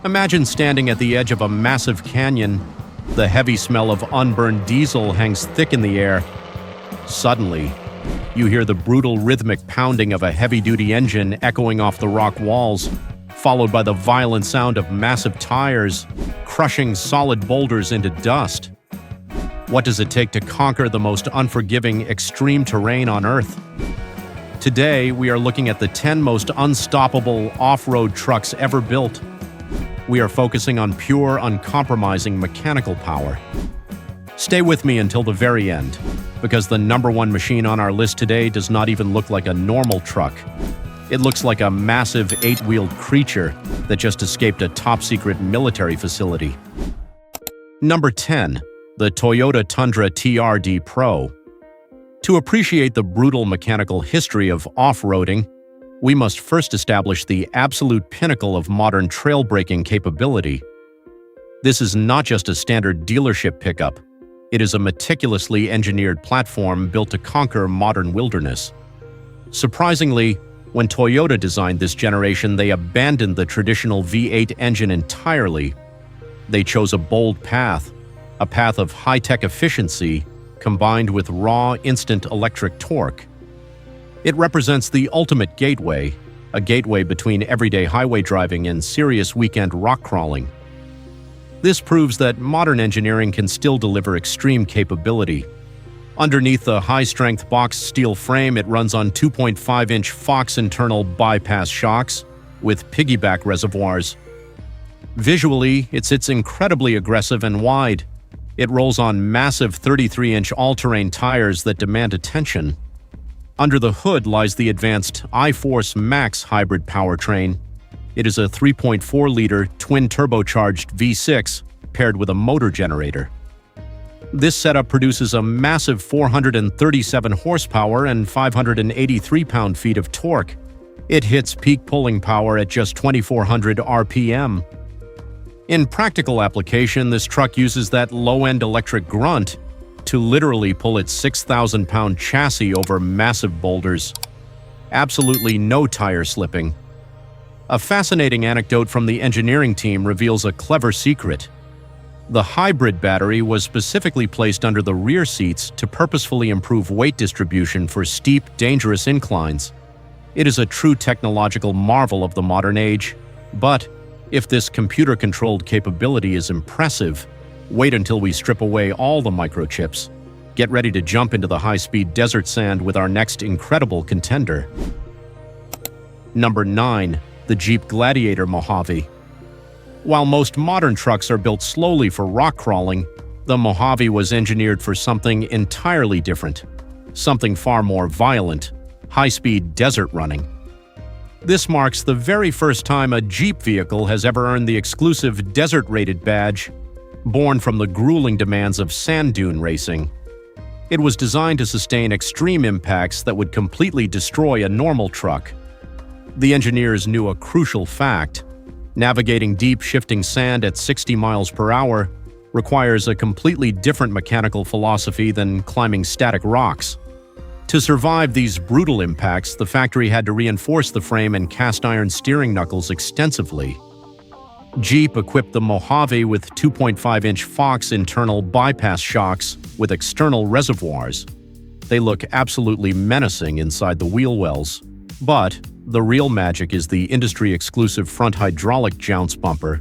Imagine standing at the edge of a massive canyon. The heavy smell of unburned diesel hangs thick in the air. Suddenly, you hear the brutal rhythmic pounding of a heavy-duty engine echoing off the rock walls, followed by the violent sound of massive tires crushing solid boulders into dust. What does it take to conquer the most unforgiving extreme terrain on Earth? Today, we are looking at the 10 most unstoppable off-road trucks ever built. We are focusing on pure, uncompromising mechanical power. Stay with me until the very end, because the number one machine on our list today does not even look like a normal truck. It looks like a massive 8-wheeled creature that just escaped a top-secret military facility. Number 10. The Toyota Tundra TRD Pro. To appreciate the brutal mechanical history of off-roading, we must first establish the absolute pinnacle of modern trail-breaking capability. This is not just a standard dealership pickup. It is a meticulously engineered platform built to conquer modern wilderness. Surprisingly, when Toyota designed this generation, they abandoned the traditional V8 engine entirely. They chose a bold path, a path of high-tech efficiency combined with raw, instant electric torque. It represents the ultimate gateway, a gateway between everyday highway driving and serious weekend rock crawling. This proves that modern engineering can still deliver extreme capability. Underneath the high-strength boxed steel frame, it runs on 2.5-inch Fox internal bypass shocks with piggyback reservoirs. Visually, it sits incredibly aggressive and wide. It rolls on massive 33-inch all-terrain tires that demand attention. Under the hood lies the advanced iForce Max hybrid powertrain. It is a 3.4-liter twin-turbocharged V6 paired with a motor generator. This setup produces a massive 437 horsepower and 583 pound-feet of torque. It hits peak pulling power at just 2,400 RPM. In practical application, this truck uses that low-end electric grunt to literally pull its 6,000-pound chassis over massive boulders. Absolutely no tire slipping. A fascinating anecdote from the engineering team reveals a clever secret. The hybrid battery was specifically placed under the rear seats to purposefully improve weight distribution for steep, dangerous inclines. It is a true technological marvel of the modern age. But if this computer-controlled capability is impressive, wait until we strip away all the microchips. Get ready to jump into the high-speed desert sand with our next incredible contender. Number 9. The Jeep Gladiator Mojave. While most modern trucks are built slowly for rock crawling, the Mojave was engineered for something entirely different. Something far more violent: high-speed desert running. This marks the very first time a Jeep vehicle has ever earned the exclusive desert-rated badge, born from the grueling demands of sand dune racing. It was designed to sustain extreme impacts that would completely destroy a normal truck. The engineers knew a crucial fact: navigating deep, shifting sand at 60 miles per hour requires a completely different mechanical philosophy than climbing static rocks. To survive these brutal impacts, the factory had to reinforce the frame and cast-iron steering knuckles extensively. Jeep equipped the Mojave with 2.5-inch Fox internal bypass shocks with external reservoirs. They look absolutely menacing inside the wheel wells. But the real magic is the industry-exclusive front hydraulic jounce bumper.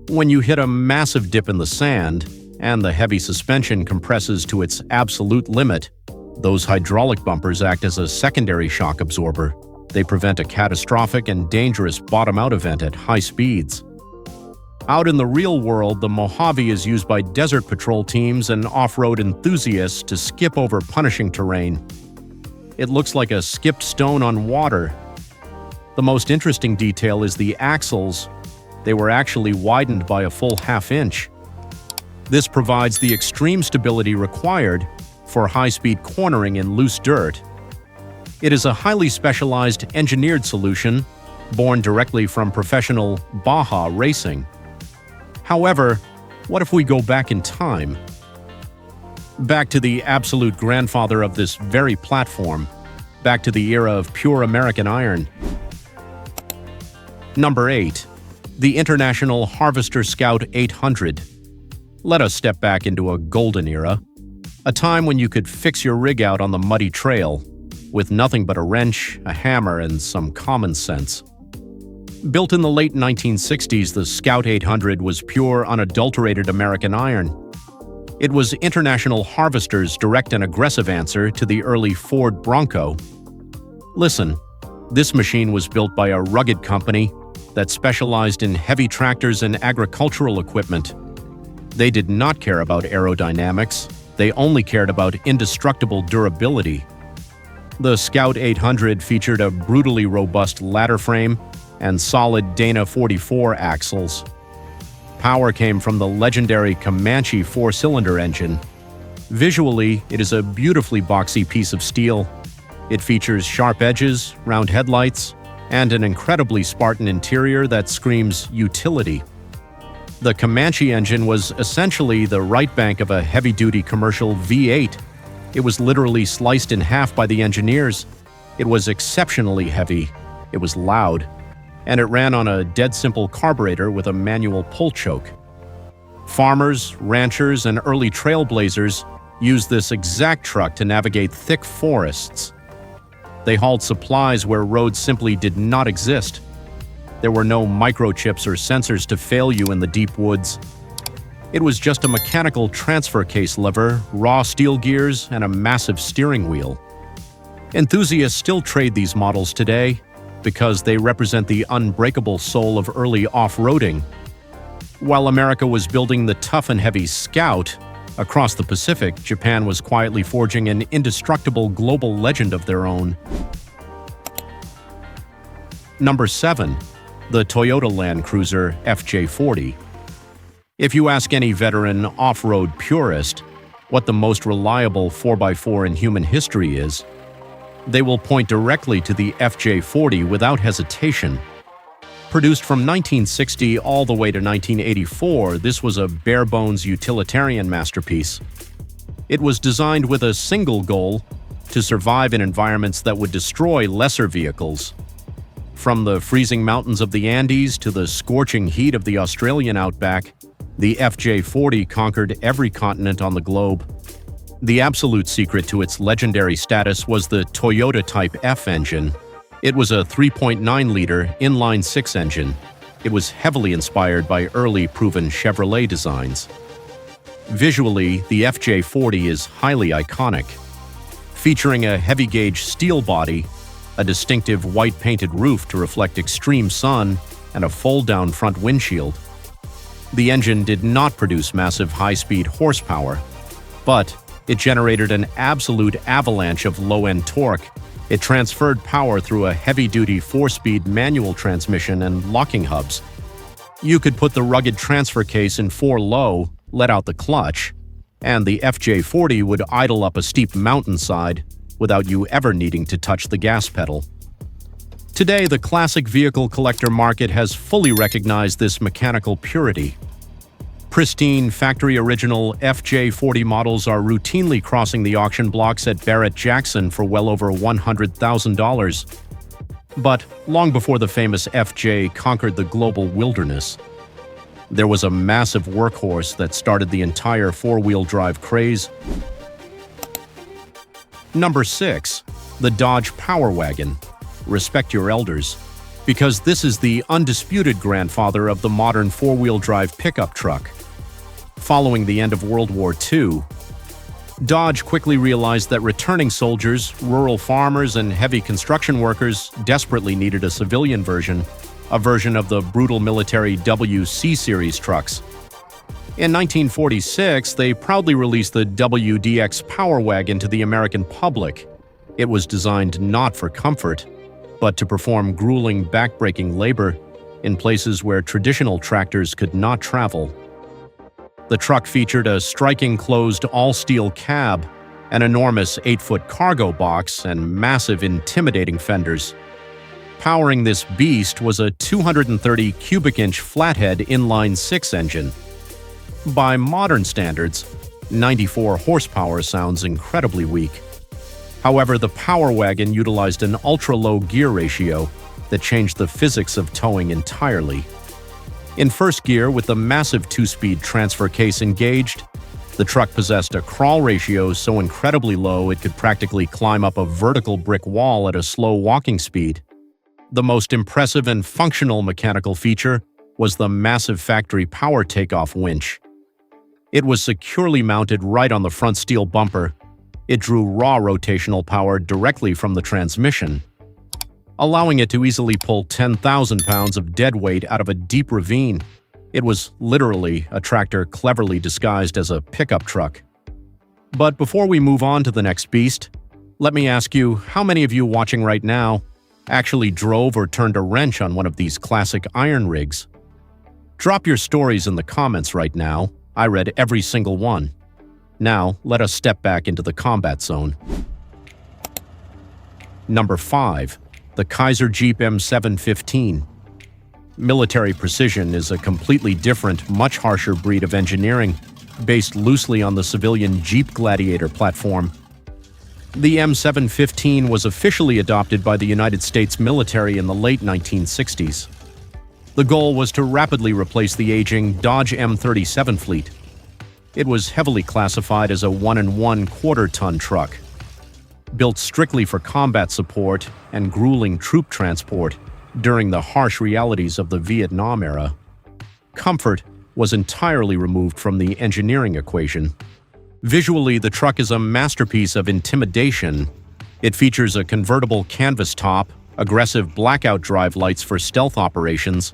When you hit a massive dip in the sand, and the heavy suspension compresses to its absolute limit, those hydraulic bumpers act as a secondary shock absorber. They prevent a catastrophic and dangerous bottom-out event at high speeds. Out in the real world, the Mojave is used by desert patrol teams and off-road enthusiasts to skip over punishing terrain. It looks like a skipped stone on water. The most interesting detail is the axles. They were actually widened by a full half-inch. This provides the extreme stability required for high-speed cornering in loose dirt. It is a highly specialized engineered solution born directly from professional Baja racing. However, what if we go back in time? Back to the absolute grandfather of this very platform. Back to the era of pure American iron. Number 8. The International Harvester Scout 800. Let us step back into a golden era, a time when you could fix your rig out on the muddy trail with nothing but a wrench, a hammer, and some common sense. Built in the late 1960s, the Scout 800 was pure, unadulterated American iron. It was International Harvester's direct and aggressive answer to the early Ford Bronco. Listen, this machine was built by a rugged company that specialized in heavy tractors and agricultural equipment. They did not care about aerodynamics. They only cared about indestructible durability. The Scout 800 featured a brutally robust ladder frame and solid Dana 44 axles. Power came from the legendary Comanche four-cylinder engine. Visually, it is a beautifully boxy piece of steel. It features sharp edges, round headlights, and an incredibly Spartan interior that screams utility. The Comanche engine was essentially the right bank of a heavy-duty commercial V8. It was literally sliced in half by the engineers. It was exceptionally heavy. It was loud. And it ran on a dead-simple carburetor with a manual pull choke. Farmers, ranchers, and early trailblazers used this exact truck to navigate thick forests. They hauled supplies where roads simply did not exist. There were no microchips or sensors to fail you in the deep woods. It was just a mechanical transfer case lever, raw steel gears, and a massive steering wheel. Enthusiasts still trade these models today because they represent the unbreakable soul of early off-roading. While America was building the tough and heavy Scout, across the Pacific, Japan was quietly forging an indestructible global legend of their own. Number 7. The Toyota Land Cruiser FJ40. If you ask any veteran off-road purist what the most reliable 4x4 in human history is, they will point directly to the FJ40 without hesitation. Produced from 1960 all the way to 1984, this was a bare-bones utilitarian masterpiece. It was designed with a single goal: to survive in environments that would destroy lesser vehicles. From the freezing mountains of the Andes to the scorching heat of the Australian outback, the FJ40 conquered every continent on the globe. The absolute secret to its legendary status was the Toyota Type F engine. It was a 3.9-liter inline-six engine. It was heavily inspired by early proven Chevrolet designs. Visually, the FJ40 is highly iconic. Featuring a heavy-gauge steel body, a distinctive white-painted roof to reflect extreme sun, and a fold-down front windshield. The engine did not produce massive high-speed horsepower, but it generated an absolute avalanche of low-end torque. It transferred power through a heavy-duty 4-speed manual transmission and locking hubs. You could put the rugged transfer case in 4 low, let out the clutch, and the FJ40 would idle up a steep mountainside without you ever needing to touch the gas pedal. Today, the classic vehicle collector market has fully recognized this mechanical purity. Pristine, factory-original FJ40 models are routinely crossing the auction blocks at Barrett-Jackson for well over $100,000. But long before the famous FJ conquered the global wilderness, there was a massive workhorse that started the entire four-wheel drive craze. Number 6. The Dodge Power Wagon. Respect your elders, because this is the undisputed grandfather of the modern four-wheel drive pickup truck. Following the end of World War II, Dodge quickly realized that returning soldiers, rural farmers, and heavy construction workers desperately needed a civilian version, a version of the brutal military WC series trucks. In 1946, they proudly released the WDX Power Wagon to the American public. It was designed not for comfort, but to perform grueling, back-breaking labor in places where traditional tractors could not travel. The truck featured a striking closed all-steel cab, an enormous 8-foot cargo box, and massive, intimidating fenders. Powering this beast was a 230 cubic-inch flathead inline-six engine. By modern standards, 94 horsepower sounds incredibly weak. However, the Power Wagon utilized an ultra-low gear ratio that changed the physics of towing entirely. In first gear, with the massive two-speed transfer case engaged, the truck possessed a crawl ratio so incredibly low it could practically climb up a vertical brick wall at a slow walking speed. The most impressive and functional mechanical feature was the massive factory power takeoff winch. It was securely mounted right on the front steel bumper. It drew raw rotational power directly from the transmission, allowing it to easily pull 10,000 pounds of dead weight out of a deep ravine. It was literally a tractor cleverly disguised as a pickup truck. But before we move on to the next beast, let me ask you, how many of you watching right now actually drove or turned a wrench on one of these classic iron rigs? Drop your stories in the comments right now. I read every single one. Now, let us step back into the combat zone. Number 5. The Kaiser Jeep M715. Military precision is a completely different, much harsher breed of engineering, based loosely on the civilian Jeep Gladiator platform. The M715 was officially adopted by the United States military in the late 1960s. The goal was to rapidly replace the aging Dodge M37 fleet. It was heavily classified as a 1 1/4 ton truck. Built strictly for combat support and grueling troop transport during the harsh realities of the Vietnam era, comfort was entirely removed from the engineering equation. Visually, the truck is a masterpiece of intimidation. It features a convertible canvas top, aggressive blackout drive lights for stealth operations,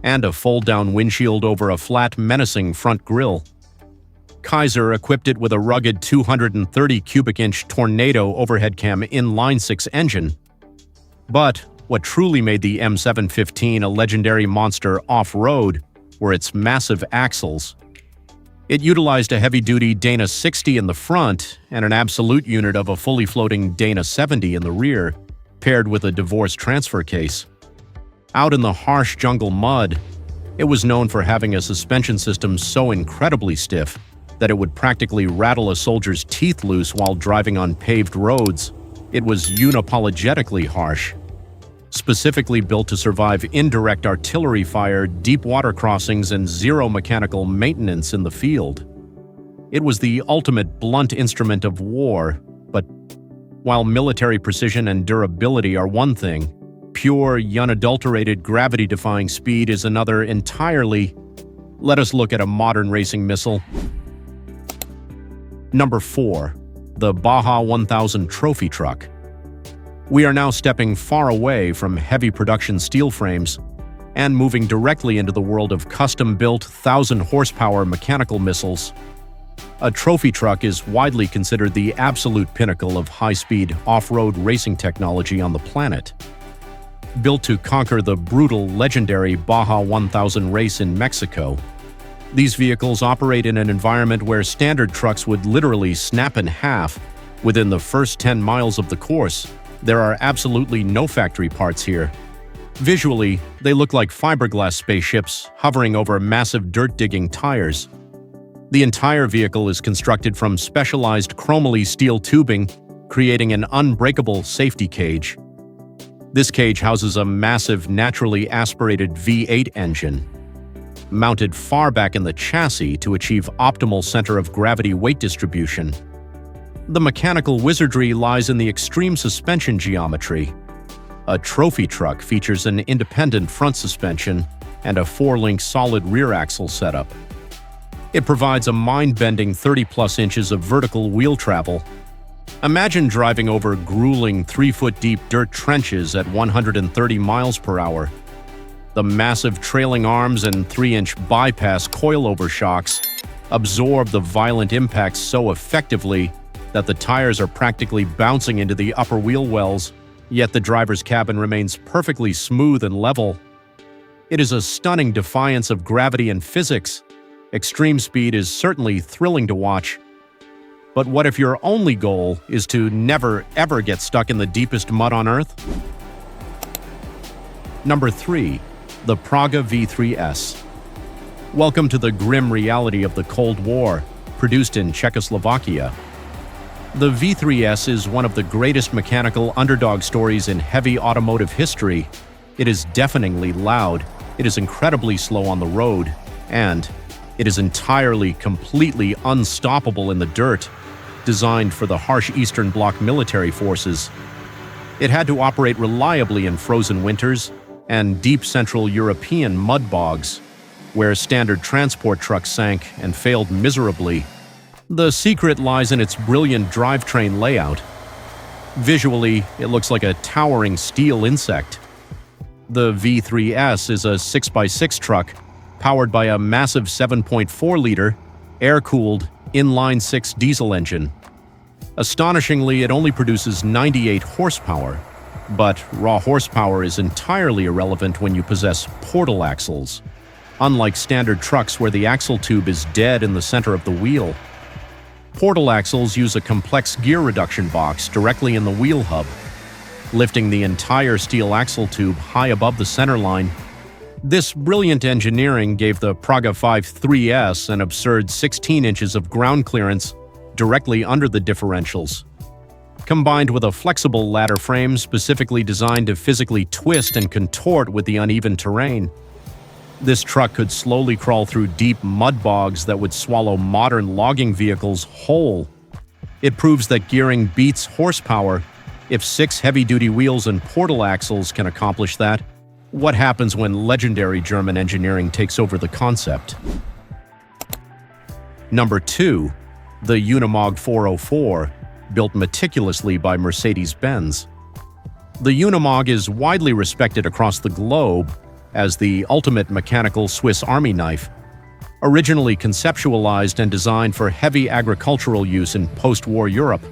and a fold-down windshield over a flat, menacing front grille. Kaiser equipped it with a rugged 230 cubic inch Tornado overhead cam inline-6 engine. But what truly made the M715 a legendary monster off-road were its massive axles. It utilized a heavy-duty Dana 60 in the front and an absolute unit of a fully floating Dana 70 in the rear, paired with a divorced transfer case. Out in the harsh jungle mud, it was known for having a suspension system so incredibly stiff that it would practically rattle a soldier's teeth loose while driving on paved roads. It was unapologetically harsh. Specifically built to survive indirect artillery fire, deep water crossings, and zero mechanical maintenance in the field. It was the ultimate blunt instrument of war, but while military precision and durability are one thing, pure, unadulterated, gravity-defying speed is another entirely. Let us look at a modern racing missile. Number 4. The Baja 1000 Trophy Truck. We are now stepping far away from heavy production steel frames and moving directly into the world of custom-built 1,000-horsepower mechanical missiles. A trophy truck is widely considered the absolute pinnacle of high-speed off-road racing technology on the planet. Built to conquer the brutal, legendary Baja 1000 race in Mexico, these vehicles operate in an environment where standard trucks would literally snap in half within the first 10 miles of the course. There are absolutely no factory parts here. Visually, they look like fiberglass spaceships hovering over massive dirt-digging tires. The entire vehicle is constructed from specialized chromoly steel tubing, creating an unbreakable safety cage. This cage houses a massive, naturally aspirated V8 engine, mounted far back in the chassis to achieve optimal center of gravity weight distribution. The mechanical wizardry lies in the extreme suspension geometry. A trophy truck features an independent front suspension and a 4-link solid rear axle setup. It provides a mind-bending 30-plus inches of vertical wheel travel. Imagine driving over grueling 3-foot-deep dirt trenches at 130 miles per hour. The massive trailing arms and 3-inch bypass coilover shocks absorb the violent impacts so effectively that the tires are practically bouncing into the upper wheel wells, yet the driver's cabin remains perfectly smooth and level. It is a stunning defiance of gravity and physics. Extreme speed is certainly thrilling to watch. But what if your only goal is to never, ever get stuck in the deepest mud on Earth? Number 3. The Praga V3S. Welcome to the grim reality of the Cold War, produced in Czechoslovakia. The V3S is one of the greatest mechanical underdog stories in heavy automotive history. It is deafeningly loud, It is incredibly slow on the road, and it is entirely, completely unstoppable in the dirt, designed for the harsh Eastern Bloc military forces. It had to operate reliably in frozen winters and deep Central European mud bogs, where standard transport trucks sank and failed miserably. The secret lies in its brilliant drivetrain layout. Visually, it looks like a towering steel insect. The V3S is a 6x6 truck powered by a massive 7.4-liter, air-cooled, inline-six diesel engine. Astonishingly, it only produces 98 horsepower, but raw horsepower is entirely irrelevant when you possess portal axles, unlike standard trucks where the axle tube is dead in the center of the wheel. Portal axles use a complex gear reduction box directly in the wheel hub, lifting the entire steel axle tube high above the center line. This brilliant engineering gave the Praga 5.3S an absurd 16 inches of ground clearance directly under the differentials. Combined with a flexible ladder frame specifically designed to physically twist and contort with the uneven terrain, this truck could slowly crawl through deep mud bogs that would swallow modern logging vehicles whole. It proves that gearing beats horsepower. If 6 heavy-duty wheels and portal axles can accomplish that, what happens when legendary German engineering takes over the concept? Number 2. The Unimog 404, built meticulously by Mercedes-Benz. The Unimog is widely respected across the globe as the ultimate mechanical Swiss Army knife, originally conceptualized and designed for heavy agricultural use in post-war Europe.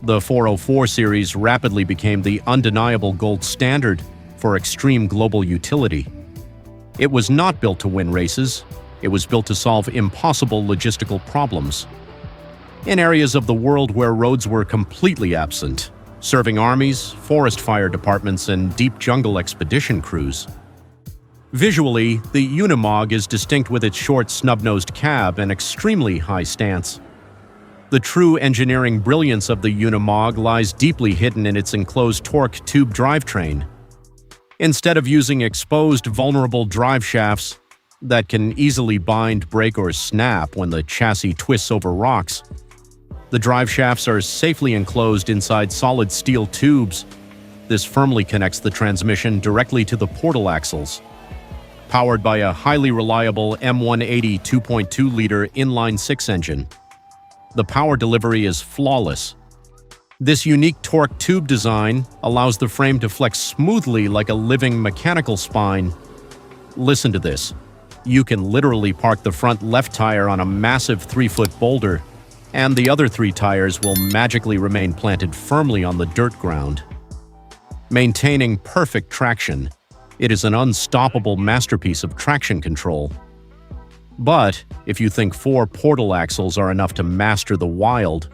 The 404 series rapidly became the undeniable gold standard for extreme global utility. It was not built to win races. It was built to solve impossible logistical problems in areas of the world where roads were completely absent, serving armies, forest fire departments, and deep jungle expedition crews. Visually, the Unimog is distinct with its short, snub-nosed cab and extremely high stance. The true engineering brilliance of the Unimog lies deeply hidden in its enclosed torque tube drivetrain. Instead of using exposed, vulnerable drive shafts that can easily bind, break, or snap when the chassis twists over rocks, the drive shafts are safely enclosed inside solid steel tubes. This firmly connects the transmission directly to the portal axles. Powered by a highly reliable M180 2.2-liter inline-six engine, the power delivery is flawless. This unique torque tube design allows the frame to flex smoothly like a living mechanical spine. Listen to this. You can literally park the front left tire on a massive 3-foot boulder, and the other 3 tires will magically remain planted firmly on the dirt ground. Maintaining perfect traction, it is an unstoppable masterpiece of traction control. But if you think 4 portal axles are enough to master the wild,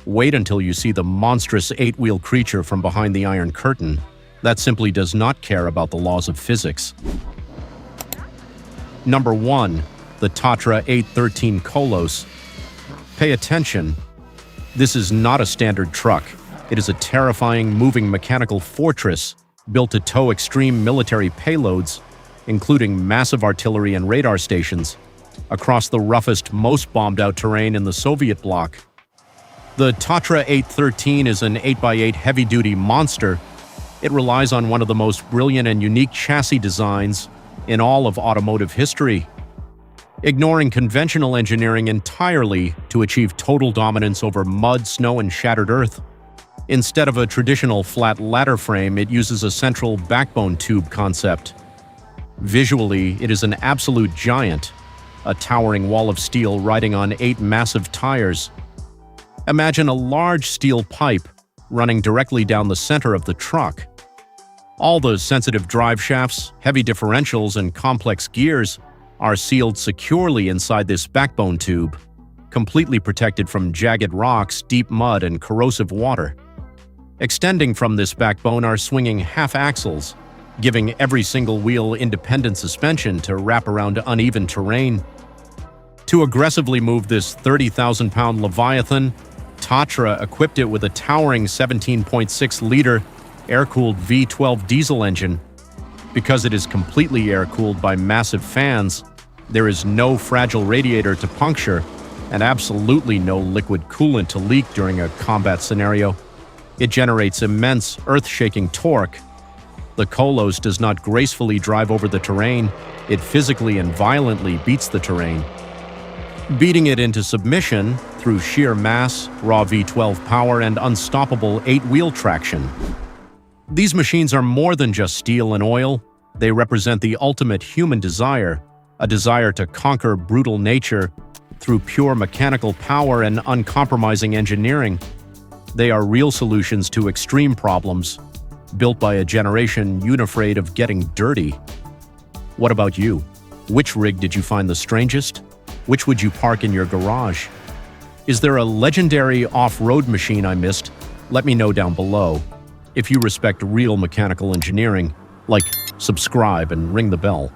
wait until you see the monstrous 8-wheel creature from behind the Iron Curtain. That simply does not care about the laws of physics. Number 1. The Tatra 813 Kolos. Pay attention. This is not a standard truck. It is a terrifying, moving mechanical fortress built to tow extreme military payloads, including massive artillery and radar stations, across the roughest, most bombed-out terrain in the Soviet bloc. The Tatra 813 is an 8x8 heavy-duty monster. It relies on one of the most brilliant and unique chassis designs in all of automotive history, ignoring conventional engineering entirely to achieve total dominance over mud, snow, and shattered earth. Instead of a traditional flat ladder frame, it uses a central backbone tube concept. Visually, it is an absolute giant, a towering wall of steel riding on 8 massive tires. Imagine a large steel pipe running directly down the center of the truck. All the sensitive drive shafts, heavy differentials, and complex gears are sealed securely inside this backbone tube, completely protected from jagged rocks, deep mud, and corrosive water. Extending from this backbone are swinging half-axles, giving every single wheel independent suspension to wrap around uneven terrain. To aggressively move this 30,000-pound Leviathan, Tatra equipped it with a towering 17.6-liter air-cooled V12 diesel engine. Because it is completely air-cooled by massive fans, there is no fragile radiator to puncture and absolutely no liquid coolant to leak during a combat scenario. It generates immense, earth-shaking torque. The Kolos does not gracefully drive over the terrain, it physically and violently beats the terrain, beating it into submission through sheer mass, raw V12 power, and unstoppable 8-wheel traction. These machines are more than just steel and oil. They represent the ultimate human desire, a desire to conquer brutal nature through pure mechanical power and uncompromising engineering. They are real solutions to extreme problems, built by a generation unafraid of getting dirty. What about you? Which rig did you find the strangest? Which would you park in your garage? Is there a legendary off-road machine I missed? Let me know down below. If you respect real mechanical engineering, like, subscribe, and ring the bell.